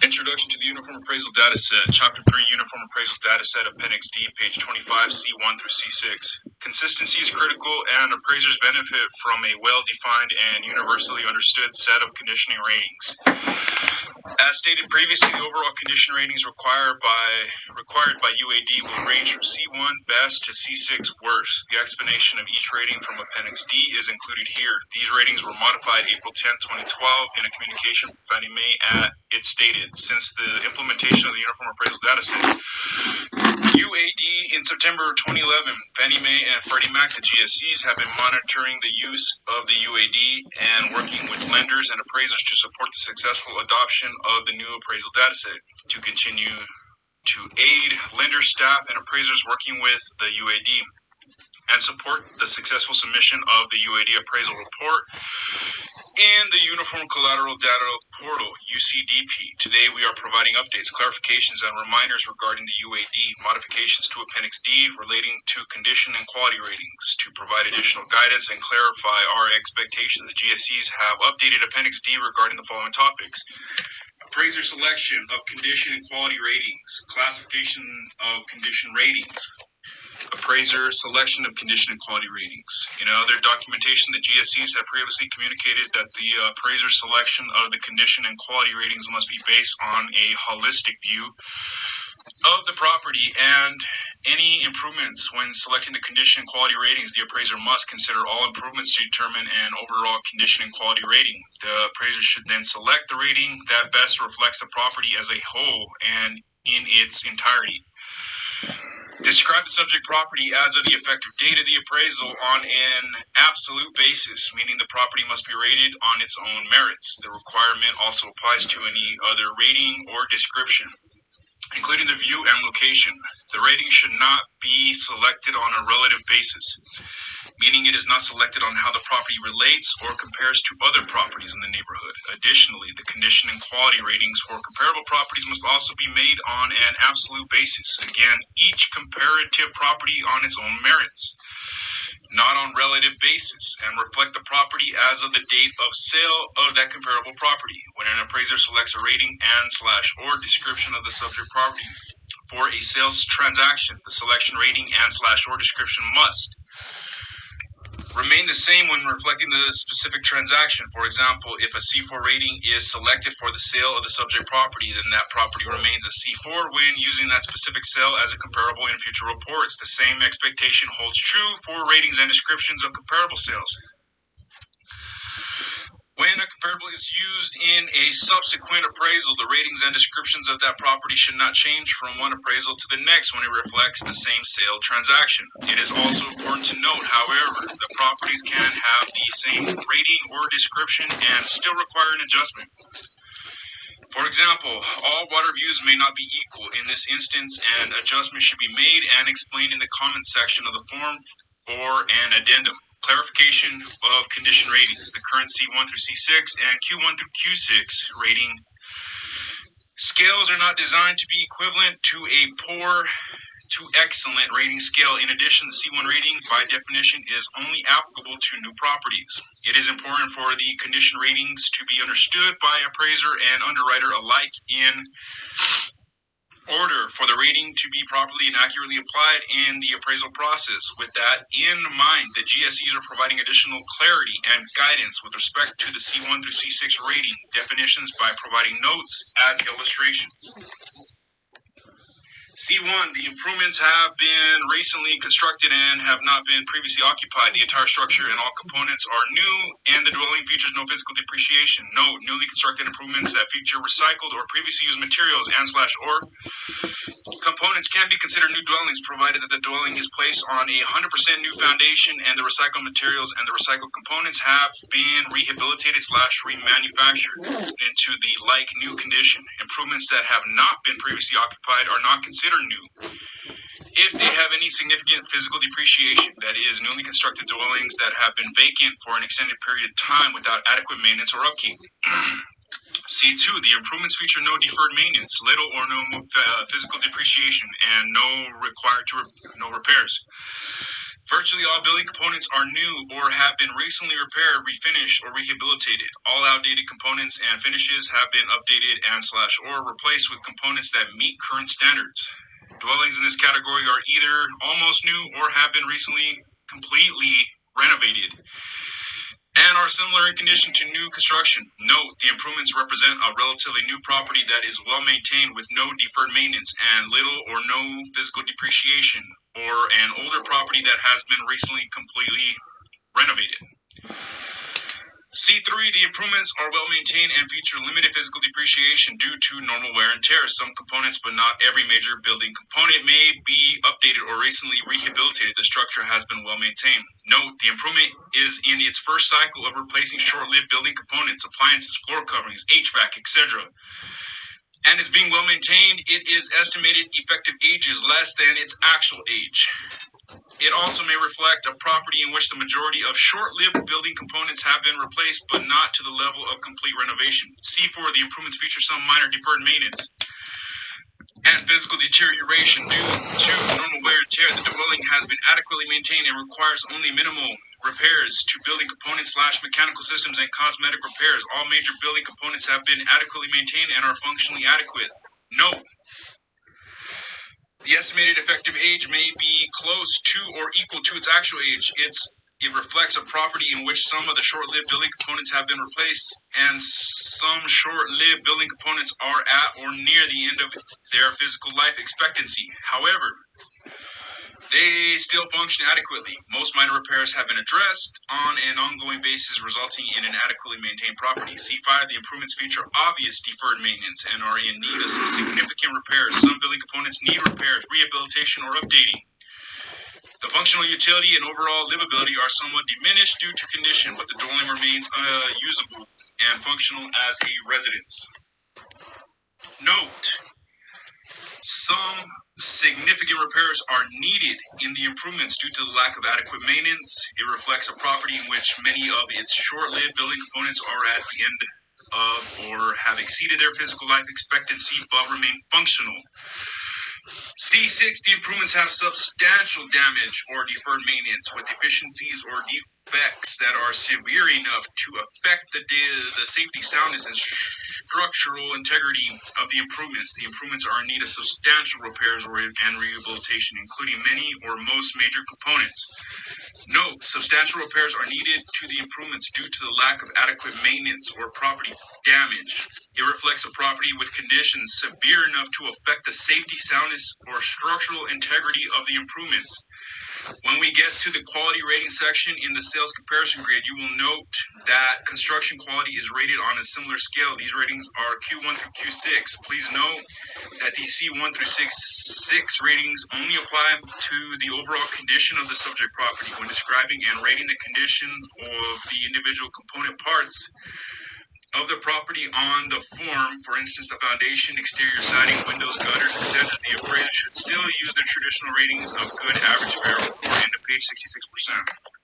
Introduction to the Uniform Appraisal Dataset, Chapter 3, Uniform Appraisal Dataset, Appendix D, page 25, C1 through C6. Consistency is critical, and appraisers benefit from a well-defined and universally understood set of conditioning ratings. As stated previously, the overall condition ratings required by UAD will range from C1 best to C6 worst. The explanation of each rating from Appendix D is included here. These ratings were modified April 10, 2012 in a communication from Fannie Mae at it stated, since the implementation of the Uniform Appraisal Dataset, UAD in September 2011, Fannie Mae and Freddie Mac, the GSEs, have been monitoring the use of the UAD and working with lenders and appraisers to support the successful adoption of the new appraisal dataset. To continue to aid lenders, staff, and appraisers working with the UAD and support the successful submission of the UAD appraisal report in the Uniform Collateral Data Portal, UCDP. Today we are providing updates, clarifications, and reminders regarding the UAD, modifications to Appendix D relating to condition and quality ratings. To provide additional guidance and clarify our expectations, the GSEs have updated Appendix D regarding the following topics: appraiser selection of condition and quality ratings, classification of condition ratings, appraiser selection of condition and quality ratings. In other documentation, the GSEs have previously communicated that the appraiser selection of the condition and quality ratings must be based on a holistic view of the property and any improvements. When selecting the condition and quality ratings, the appraiser must consider all improvements to determine an overall condition and quality rating. The appraiser should then select the rating that best reflects the property as a whole and in its entirety. Describe the subject property as of the effective date of the appraisal on an absolute basis, meaning the property must be rated on its own merits. The requirement also applies to any other rating or description, including the view and location. The rating should not be selected on a relative basis, meaning it is not selected on how the property relates or compares to other properties in the neighborhood. Additionally, the condition and quality ratings for comparable properties must also be made on an absolute basis. Again, each comparative property on its own merits, not on relative basis, and reflect the property as of the date of sale of that comparable property. When an appraiser selects a rating and/or description of the subject property for a sales transaction, the selection rating and/or description must remain the same when reflecting the specific transaction. For example, if a C4 rating is selected for the sale of the subject property, then that property remains a C4 when using that specific sale as a comparable in future reports. The same expectation holds true for ratings and descriptions of comparable sales. When a comparable is used in a subsequent appraisal, the ratings and descriptions of that property should not change from one appraisal to the next when it reflects the same sale transaction. It is also important to note, however, the properties can have the same rating or description and still require an adjustment. For example, all water views may not be equal. In this instance, an adjustment should be made and explained in the comment section of the form or an addendum. Clarification of condition ratings. The current C1 through C6 and Q1 through Q6 rating scales are not designed to be equivalent to a poor to excellent rating scale. In addition, the C1 rating, by definition, is only applicable to new properties. It is important for the condition ratings to be understood by appraiser and underwriter alike in order for the rating to be properly and accurately applied in the appraisal process. With that in mind, the GSEs are providing additional clarity and guidance with respect to the C1 through C6 rating definitions by providing notes as illustrations. C1, the improvements have been recently constructed and have not been previously occupied. The entire structure and all components are new, and the dwelling features no physical depreciation. Note, newly constructed improvements that feature recycled or previously used materials and/or components can be considered new dwellings, provided that the dwelling is placed on a 100% new foundation and the recycled materials and the recycled components have been rehabilitated/remanufactured into the like new condition. Improvements that have not been previously occupied are not considered new. If they have any significant physical depreciation, that is, newly constructed dwellings that have been vacant for an extended period of time without adequate maintenance or upkeep. C2, the improvements feature no deferred maintenance, little or no physical depreciation, and no repairs. Virtually all building components are new or have been recently repaired, refinished, or rehabilitated. All outdated components and finishes have been updated and/or replaced with components that meet current standards. Dwellings in this category are either almost new or have been recently completely renovated and are similar in condition to new construction. Note, the improvements represent a relatively new property that is well maintained with no deferred maintenance and little or no physical depreciation, or an older property that has been recently completely renovated. C3, the improvements are well maintained and feature limited physical depreciation due to normal wear and tear. Some components, but not every major building component, may be updated or recently rehabilitated. The structure has been well maintained. Note, the improvement is in its first cycle of replacing short-lived building components, appliances, floor coverings, HVAC, etc., and is being well maintained. It is estimated effective age is less than its actual age. It also may reflect a property in which the majority of short-lived building components have been replaced, but not to the level of complete renovation. C4, the improvements feature some minor deferred maintenance and physical deterioration due to normal wear and tear. The dwelling has been adequately maintained and requires only minimal repairs to building components/mechanical systems and cosmetic repairs. All major building components have been adequately maintained and are functionally adequate. Note, the estimated effective age may be close to or equal to its actual age. It reflects a property in which some of the short-lived building components have been replaced, and some short-lived building components are at or near the end of their physical life expectancy. However, they still function adequately. Most minor repairs have been addressed on an ongoing basis, resulting in an adequately maintained property. C5, the improvements feature obvious deferred maintenance and are in need of some significant repairs. Some building components need repairs, rehabilitation, or updating. The functional utility and overall livability are somewhat diminished due to condition, but the dwelling remains usable and functional as a residence. Note, some significant repairs are needed in the improvements due to the lack of adequate maintenance. It reflects a property in which many of its short-lived building components are at the end of or have exceeded their physical life expectancy but remain functional. C6, the improvements have substantial damage or deferred maintenance with deficiencies or defects that are severe enough to affect the safety, soundness, and structural integrity of the improvements. The improvements are in need of substantial repairs and rehabilitation, including many or most major components. Note, substantial repairs are needed to the improvements due to the lack of adequate maintenance or property damage. It reflects a property with conditions severe enough to affect the safety, soundness, or structural integrity of the improvements. When we get to the quality rating section in the sales comparison grid, you will note that construction quality is rated on a similar scale. These ratings are Q1 through Q6. Please note that these C1 through 6 ratings only apply to the overall condition of the subject property. When describing and rating the condition of the individual component parts of the property on the form, for instance, the foundation, exterior siding, windows, gutters, etc., the appraiser should still use the traditional ratings of good, average, fair, or 4 into page 66%.